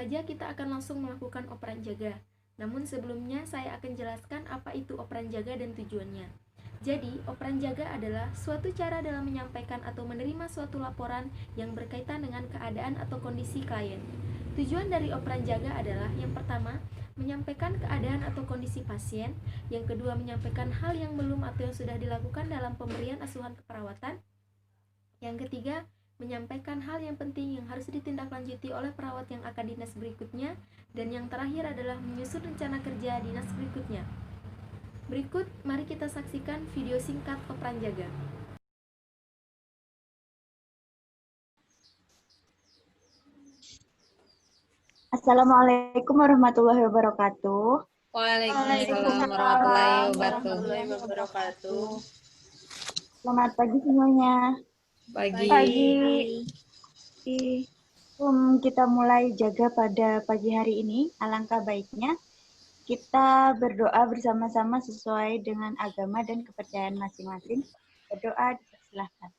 saja kita akan langsung melakukan operan jaga. Namun sebelumnya saya akan jelaskan apa itu operan jaga dan tujuannya. Jadi, operan jaga adalah suatu cara dalam menyampaikan atau menerima suatu laporan yang berkaitan dengan keadaan atau kondisi klien. Tujuan dari operan jaga adalah yang pertama, menyampaikan keadaan atau kondisi pasien, yang kedua menyampaikan hal yang belum atau yang sudah dilakukan dalam pemberian asuhan keperawatan, yang ketiga menyampaikan hal yang penting yang harus ditindaklanjuti oleh perawat yang akan dinas berikutnya, dan yang terakhir adalah menyusun rencana kerja dinas berikutnya. Berikut, mari kita saksikan video singkat operan jaga. Assalamualaikum warahmatullahi wabarakatuh. Waalaikumsalam warahmatullahi wabarakatuh. Selamat pagi semuanya. Pagi. Kita mulai jaga pada pagi hari ini. Alangkah baiknya kita berdoa bersama-sama sesuai dengan agama dan kepercayaan masing-masing. Berdoa dipersilahkan.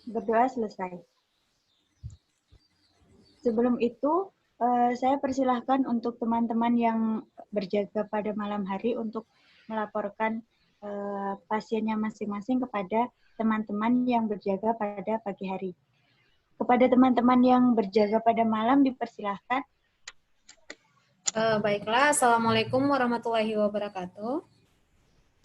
Berdoa selesai. Sebelum itu, saya persilahkan untuk teman-teman yang berjaga pada malam hari untuk melaporkan pasiennya masing-masing kepada teman-teman yang berjaga pada pagi hari. Kepada teman-teman yang berjaga pada malam, dipersilahkan. Baiklah, Assalamualaikum warahmatullahi wabarakatuh.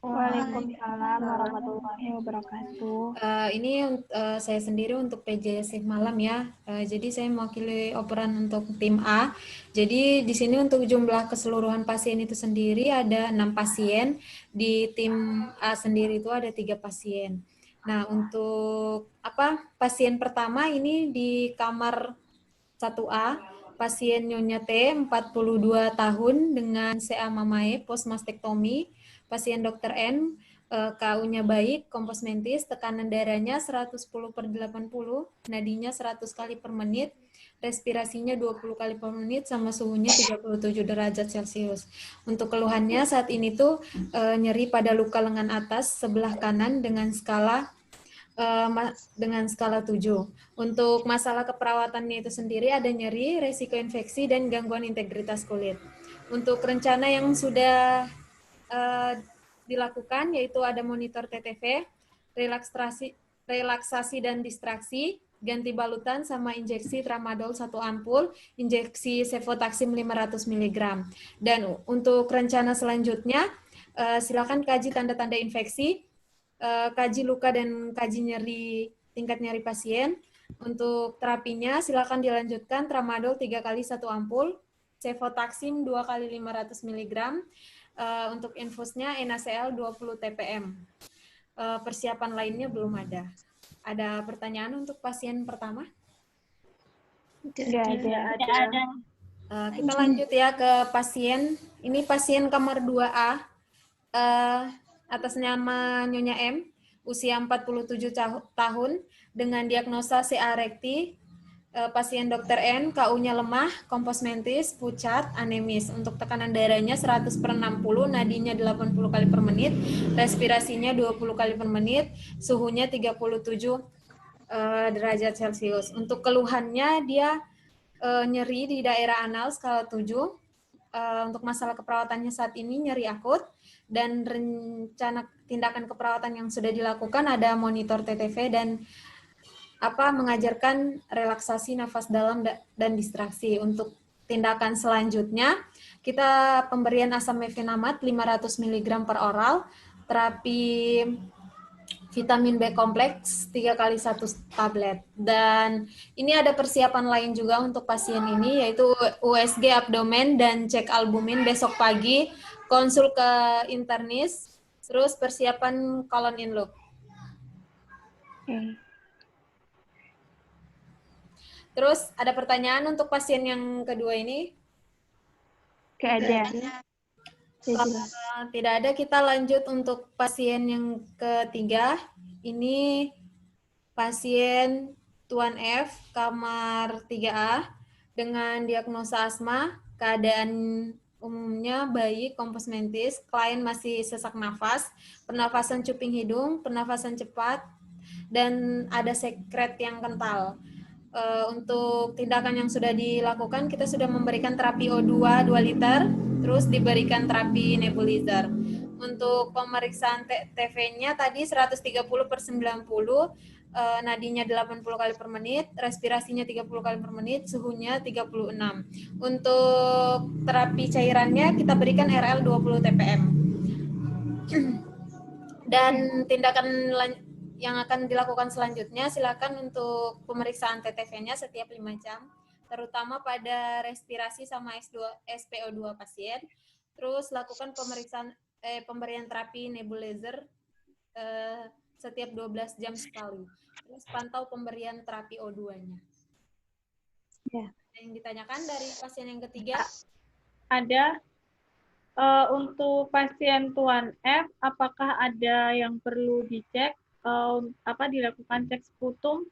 Waalaikumsalam warahmatullahi wabarakatuh. Ini saya sendiri untuk PJ Shift malam ya. Jadi saya mewakili operan untuk tim A. Jadi di sini untuk jumlah keseluruhan pasien itu sendiri ada 6 pasien. Di tim A sendiri itu ada 3 pasien. Nah, untuk pasien pertama ini di kamar 1A, pasien Nyonya T, 42 tahun dengan CA Mamae, postmastektomi. Pasien Dr. N, KU-nya baik, kompos mentis, tekanan darahnya 110/80, nadinya 100 kali per menit, respirasinya 20 kali per menit, sama suhunya 37 derajat Celcius. Untuk keluhannya saat ini tuh nyeri pada luka lengan atas sebelah kanan dengan skala 7. Untuk masalah keperawatannya itu sendiri ada nyeri, resiko infeksi, dan gangguan integritas kulit. Untuk rencana yang sudah dilakukan yaitu ada monitor TTV, relaksasi dan distraksi, ganti balutan sama injeksi tramadol 1 ampul, injeksi cefotaxim 500 mg. Dan untuk rencana selanjutnya, silakan kaji tanda-tanda infeksi, kaji luka dan kaji nyeri, tingkat nyeri pasien. Untuk terapinya silakan dilanjutkan tramadol 3 kali 1 ampul, cefotaxim 2 kali 500 mg. Untuk infusnya NaCl 20 TPM. Persiapan lainnya belum ada. Ada pertanyaan untuk pasien pertama? Tidak ada. Kita lanjut ya ke pasien. Ini pasien kamar 2A. Atas nama Nyonya M, usia 47 tahun, dengan diagnosa CA rekti. Pasien Dr. N, KU-nya lemah, kompos mentis, pucat, anemis. Untuk tekanan darahnya 100/60, nadinya 80 kali per menit, respirasinya 20 kali per menit, suhunya 37 derajat Celcius. Untuk keluhannya dia nyeri di daerah anal skala 7. Untuk masalah keperawatannya saat ini nyeri akut, dan rencana tindakan keperawatan yang sudah dilakukan ada monitor TTV dan mengajarkan relaksasi nafas dalam dan distraksi. Untuk tindakan selanjutnya, kita pemberian asam mefenamat 500 mg per oral, terapi vitamin B kompleks 3 kali 1 tablet. Dan ini ada persiapan lain juga untuk pasien ini, yaitu USG abdomen dan cek albumin besok pagi, konsul ke internis, terus persiapan colon in loop. Terus ada pertanyaan untuk pasien yang kedua ini? Tidak ada, kita lanjut untuk pasien yang ketiga. Ini pasien Tuan F, kamar 3A, dengan diagnosa asma, keadaan umumnya baik, kompos mentis, klien masih sesak nafas, pernafasan cuping hidung, pernafasan cepat, dan ada sekret yang kental. Untuk tindakan yang sudah dilakukan, kita sudah memberikan terapi O2 2 liter, terus diberikan terapi nebulizer. Untuk pemeriksaan TTV-nya tadi 130/90, nadinya 80 kali per menit, respirasinya 30 kali per menit, suhunya 36. Untuk terapi cairannya kita berikan RL 20 TPM. Dan tindakan yang akan dilakukan selanjutnya, silakan untuk pemeriksaan TTV-nya setiap 5 jam, terutama pada respirasi sama SPO2 pasien. Terus lakukan pemberian terapi nebulizer setiap 12 jam sekali. Terus pantau pemberian terapi O2-nya. Ya. Yang ditanyakan dari pasien yang ketiga? Ada. Untuk pasien Tuan F, apakah ada yang perlu dicek? Dilakukan cek sputum?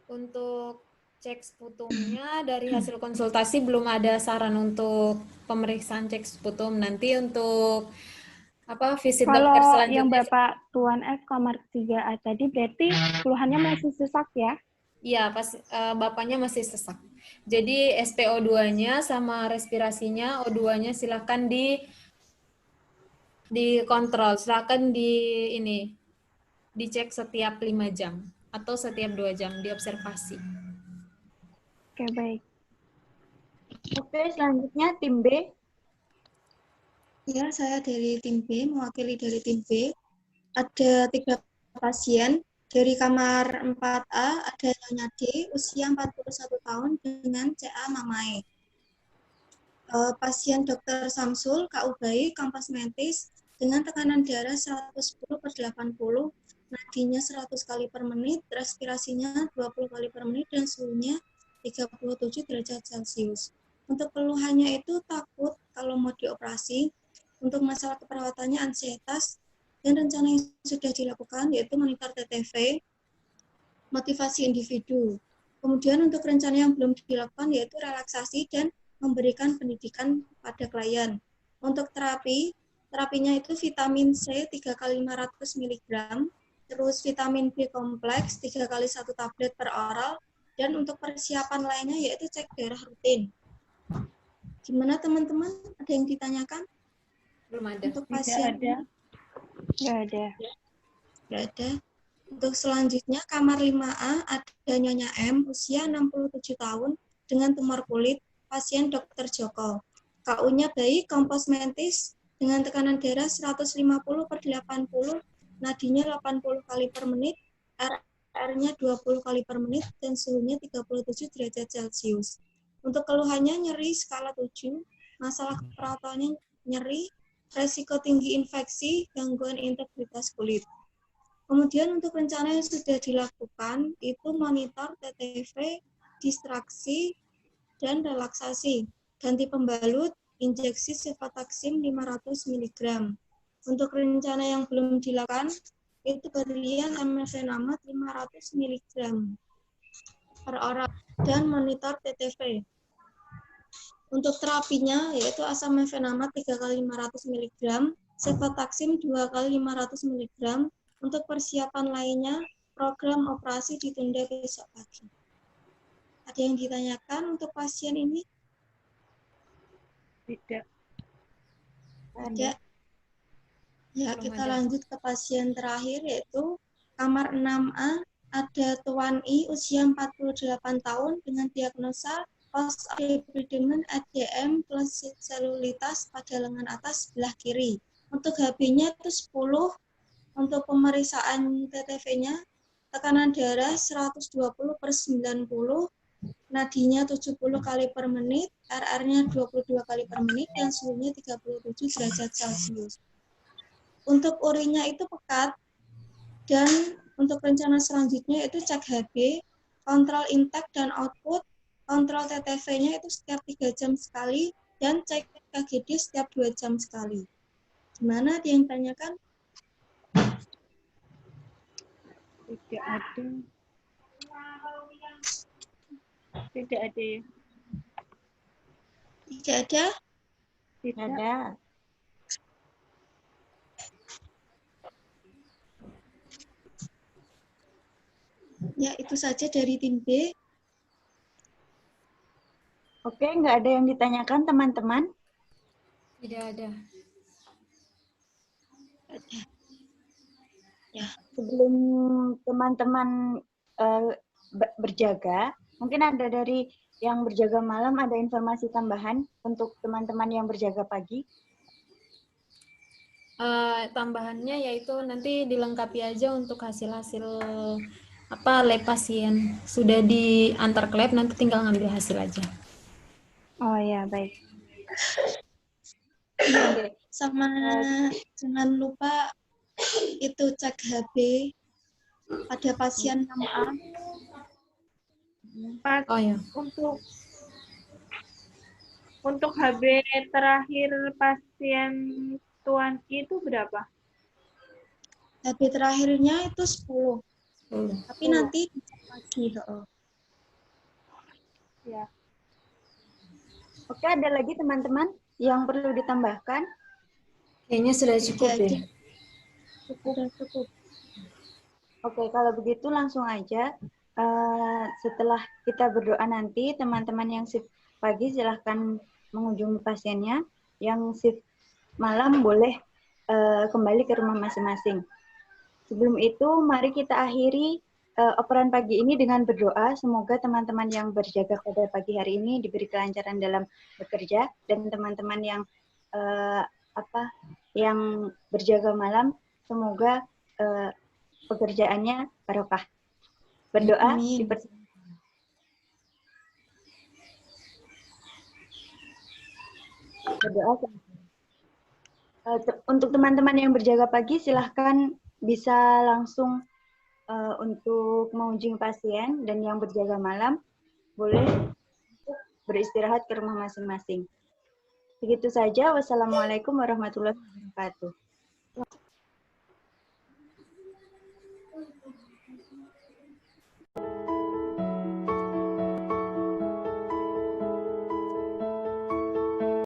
Untuk cek sputumnya dari hasil konsultasi belum ada saran untuk pemeriksaan cek sputum. Nanti untuk visit dokter Kalau selanjutnya. yang Bapak Tuan F kamar 3A tadi berarti keluhannya masih sesak ya? Iya, bapaknya masih sesak. Jadi SPO2-nya sama respirasinya, O2-nya silakan dikontrol, silakan dicek setiap 5 jam atau setiap 2 jam diobservasi. Oke, baik. Oke, selanjutnya tim B. Ya, saya dari tim B, mewakili dari tim B. Ada 3 pasien. Dari kamar 4A ada Nyonya D, usia 41 tahun dengan CA Mamae. Pasien Dr. Samsul, KU bayi, kampas mentis, dengan tekanan darah 110/80, nadinya 100 kali per menit, respirasinya 20 kali per menit, dan suhunya 37 derajat Celcius. Untuk keluhannya itu takut kalau mau dioperasi. Untuk masalah keperawatannya ansietas, dan rencana yang sudah dilakukan yaitu monitor TTV, motivasi individu. Kemudian untuk rencana yang belum dilakukan yaitu relaksasi dan memberikan pendidikan pada klien. Untuk terapinya itu vitamin C 3 kali 500 mg, terus vitamin B kompleks 3 kali 1 tablet per oral, dan untuk persiapan lainnya yaitu cek darah rutin. Gimana teman-teman? Ada yang ditanyakan? Belum ada. Untuk pasien Tidak ada. Nggak ada. Tidak ada. Untuk selanjutnya, kamar 5A ada Nyonya M, usia 67 tahun, dengan tumor kulit, pasien Dr. Joko. KU-nya bayi, kompos mentis, dengan tekanan darah 150/80, nadinya 80 kali per menit, RR-nya 20 kali per menit, dan suhunya 37 derajat Celcius. Untuk keluhannya nyeri skala 7, masalah keperawatannya nyeri, resiko tinggi infeksi, gangguan integritas kulit. Kemudian untuk rencana yang sudah dilakukan itu monitor TTV, distraksi, dan relaksasi. Ganti pembalut, injeksi cefotaxime 500 mg. Untuk rencana yang belum dilakukan itu pemberian amlodipine 500 mg per oral dan monitor TTV. Untuk terapinya yaitu asam mefenamat 3 kali 500 mg, cefotaxime 2 kali 500 mg. Untuk persiapan lainnya, program operasi ditunda besok pagi. Ada yang ditanyakan untuk pasien ini? Tidak. Ada. Ya, Belum kita ada. lanjut ke pasien terakhir yaitu kamar 6A ada Tuan I usia 48 tahun dengan diagnosa post-debridement ADM plus selulitas pada lengan atas sebelah kiri. Untuk HB-nya itu 10, untuk pemeriksaan TTV-nya tekanan darah 120/90, nadinya 70 kali per menit, RR-nya 22 kali per menit, dan suhunya 37 derajat Celcius. Untuk urinnya itu pekat, dan untuk rencana selanjutnya itu cek HB, kontrol intake dan output, kontrol TTV-nya itu setiap 3 jam sekali, dan cek KGD setiap 2 jam sekali. Gimana, ada yang tanyakan? Tidak ada. Tidak ada ya? Tidak ada? Tidak. Ada. Ya, itu saja dari tim B. Oke, nggak ada yang ditanyakan teman-teman? Tidak ada. Sebelum teman-teman berjaga, mungkin ada dari yang berjaga malam ada informasi tambahan untuk teman-teman yang berjaga pagi. Tambahannya yaitu nanti dilengkapi aja untuk hasil-hasil lab pasien. Sudah diantar ke lab, nanti tinggal ngambil hasil aja. Oh ya, baik. Ya, sama jangan lupa itu cek HB pada pasien 6A. Oh ya. Untuk HB terakhir pasien Tuan I itu berapa? HB terakhirnya itu 10. Tapi nanti dicek lagi. Ya. Oke, ada lagi teman-teman yang perlu ditambahkan? Kayaknya sudah cukup deh. Cukup. Oke, kalau begitu langsung aja. Setelah kita berdoa nanti, teman-teman yang shift pagi silahkan mengunjungi pasiennya. Yang shift malam boleh kembali ke rumah masing-masing. Sebelum itu, mari kita akhiri operan pagi ini dengan berdoa. Semoga teman-teman yang berjaga pada pagi hari ini diberi kelancaran dalam bekerja, dan teman-teman yang yang berjaga malam, semoga pekerjaannya barokah. Berdoa berdoa. Untuk teman-teman yang berjaga pagi, silahkan bisa langsung untuk mengunjungi pasien, dan yang berjaga malam boleh beristirahat ke rumah masing-masing. Begitu saja. Wassalamualaikum warahmatullahi wabarakatuh.